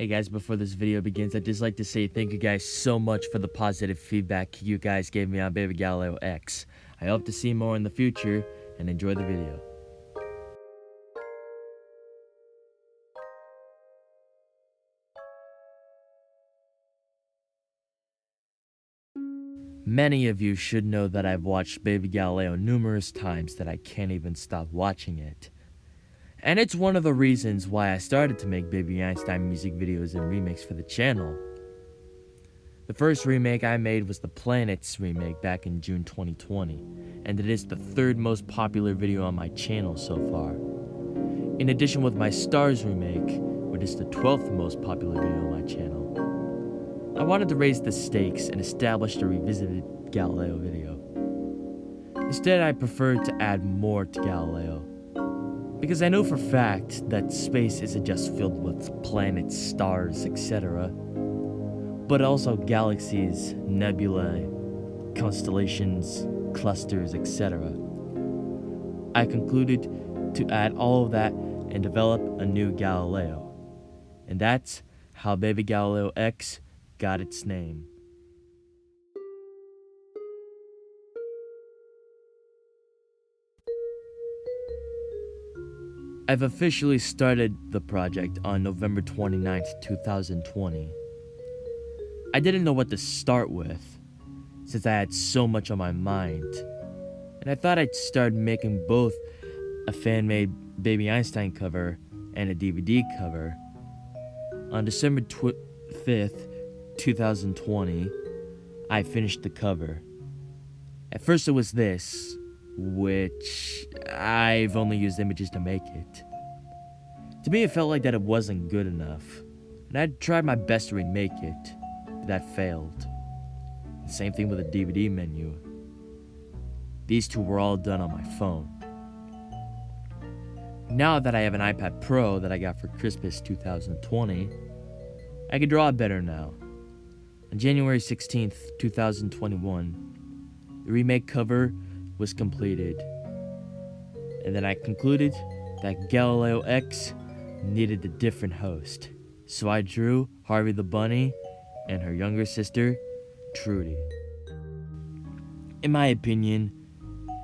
Hey guys, before this video begins, I'd just like to say thank you guys so much for the positive feedback you guys gave me on Baby Galileo X. I hope to see more in the future, and enjoy the video. Many of you should know that I've watched Baby Galileo numerous times that I can't even stop watching it. And it's one of the reasons why I started to make Baby Einstein music videos and remakes for the channel. The first remake I made was the Planets remake back in June 2020, and it is the third most popular video on my channel so far. In addition with my Stars remake, which is the 12th most popular video on my channel. I wanted to raise the stakes and establish a revisited Galileo video. Instead, I preferred to add more to Galileo, because I know for a fact that space isn't just filled with planets, stars, etc., but also galaxies, nebulae, constellations, clusters, etc. I concluded to add all of that and develop a new Galileo. And that's how Baby Galileo X got its name. I've officially started the project on November 29th, 2020. I didn't know what to start with, since I had so much on my mind, and I thought I'd start making both a fan-made Baby Einstein cover and a DVD cover. On December 5th, 2020, I finished the cover. At first it was this, which I've only used images to make it. To me, it felt like that it wasn't good enough, and I tried my best to remake it, but that failed. The same thing with the DVD menu. These two were all done on my phone. Now that I have an iPad Pro that I got for Christmas 2020, I can draw better now. On January 16th, 2021, the remake cover was completed, and then I concluded that Galileo X needed a different host, so I drew Harvey the Bunny and her younger sister, Trudy. In my opinion,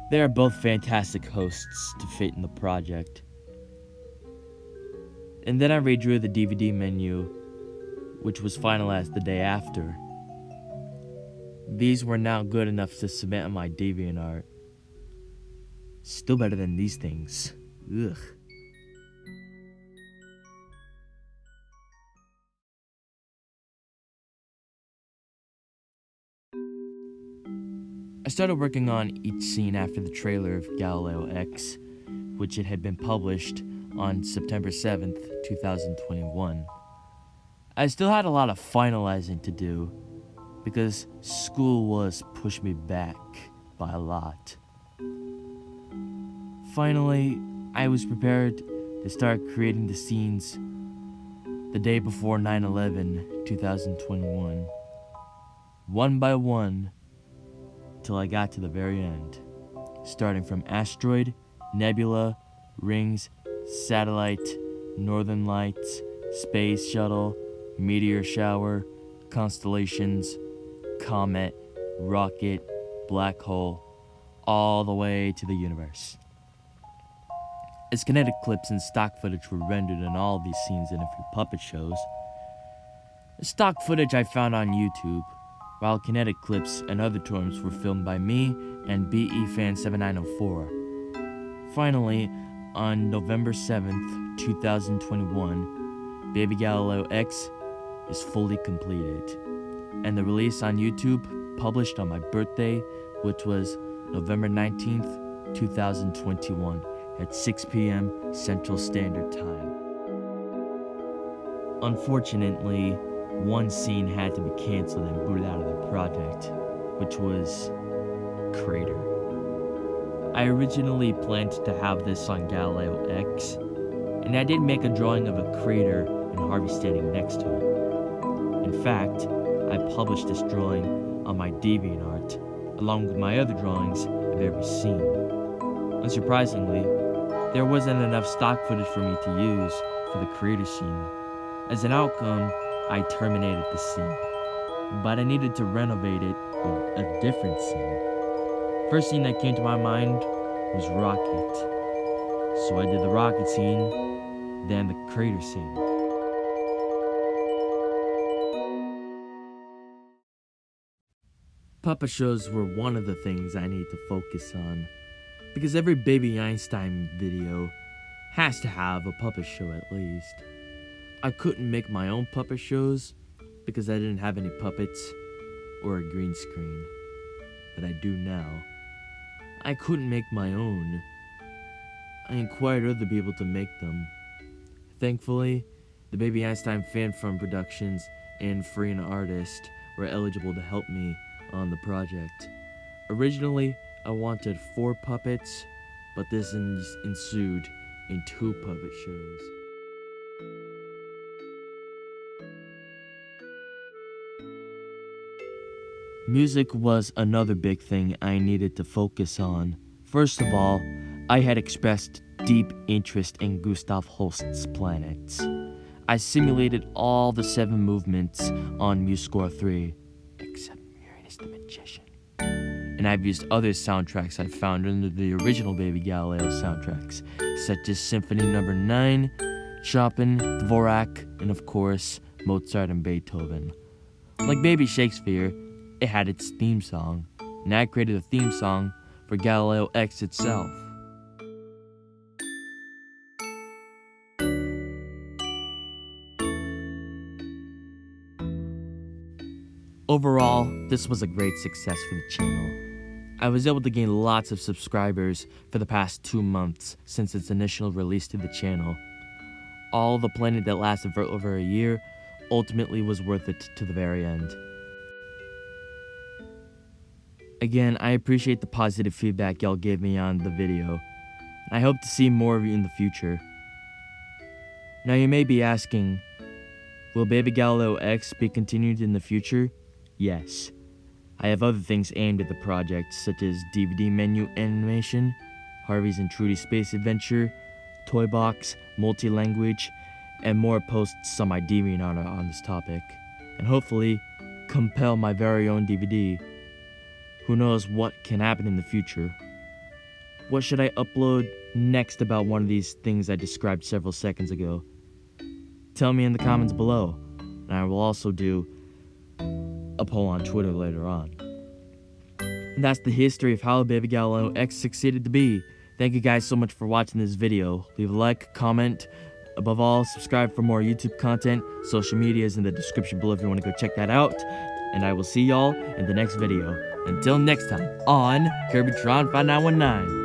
they are both fantastic hosts to fit in the project. And then I redrew the DVD menu, which was finalized the day after. These were now good enough to submit on my DeviantArt. Still better than these things. Ugh. I started working on each scene after the trailer of Galileo X, which it had been published on September 7th, 2021. I still had a lot of finalizing to do, because school was pushed me back by a lot. Finally, I was prepared to start creating the scenes the day before 9/11, 2021, one by one, till I got to the very end, starting from asteroid, nebula, rings, satellite, northern lights, space shuttle, meteor shower, constellations, comet, rocket, black hole, all the way to the universe. As kinetic clips and stock footage were rendered in all of these scenes in a few puppet shows. The stock footage I found on YouTube, while kinetic clips and other terms were filmed by me and BEFan7904. Finally, on November 7th, 2021, Baby Galileo X is fully completed, and the release on YouTube published on my birthday, which was November 19th, 2021 at 6 p.m. Central Standard Time. Unfortunately, one scene had to be canceled and booted out of the project, which was Crater. I originally planned to have this on Galileo X, and I did make a drawing of a crater and Harvey standing next to it. In fact, I published this drawing on my DeviantArt, along with my other drawings of every scene. Unsurprisingly, there wasn't enough stock footage for me to use for the crater scene, As an outcome, I terminated the scene, but I needed to renovate it with a different scene. First scene that came to my mind was rocket, so I did the rocket scene, then the crater scene. Puppet shows were one of the things I need to focus on, because every Baby Einstein video has to have a puppet show at least. I couldn't make my own puppet shows because I didn't have any puppets or a green screen, but I do now. I couldn't make my own. I inquired other people to make them. Thankfully, the Baby Einstein Fan Fund Productions and Free and Artist were eligible to help me on the project. Originally, I wanted 4 puppets, but this ensued in 2 puppet shows. Music was another big thing I needed to focus on. First of all, I had expressed deep interest in Gustav Holst's planets. I simulated all the 7 movements on MuseScore 3, except Uranus the Magician. And I've used other soundtracks I found under the original Baby Galileo soundtracks, such as Symphony No. 9, Chopin, Dvorak, and of course, Mozart and Beethoven. Like Baby Shakespeare, it had its theme song, and I created a theme song for Galileo X itself. Overall, this was a great success for the channel. I was able to gain lots of subscribers for the past 2 months since its initial release to the channel. All the planning that lasted for over a year ultimately was worth it to the very end. Again, I appreciate the positive feedback y'all gave me on the video, and I hope to see more of you in the future. Now you may be asking, will Baby Galileo X be continued in the future? Yes. I have other things aimed at the project, such as DVD menu animation, Harvey's and Trudy's Space Adventure, Toy Box, multi-language, and more posts on my DeviantArt on this topic, and hopefully compel my very own DVD. Who knows what can happen in the future? What should I upload next about one of these things I described several seconds ago? Tell me in the comments below, and I will also do a poll on Twitter later on. And that's the history of how Baby Galileo X succeeded to be. Thank you guys so much for watching this video. Leave a like, comment, above all, subscribe for more YouTube content. Social media is in the description below if you want to go check that out. And I will see y'all in the next video. Until next time, on Kirbytron 5919.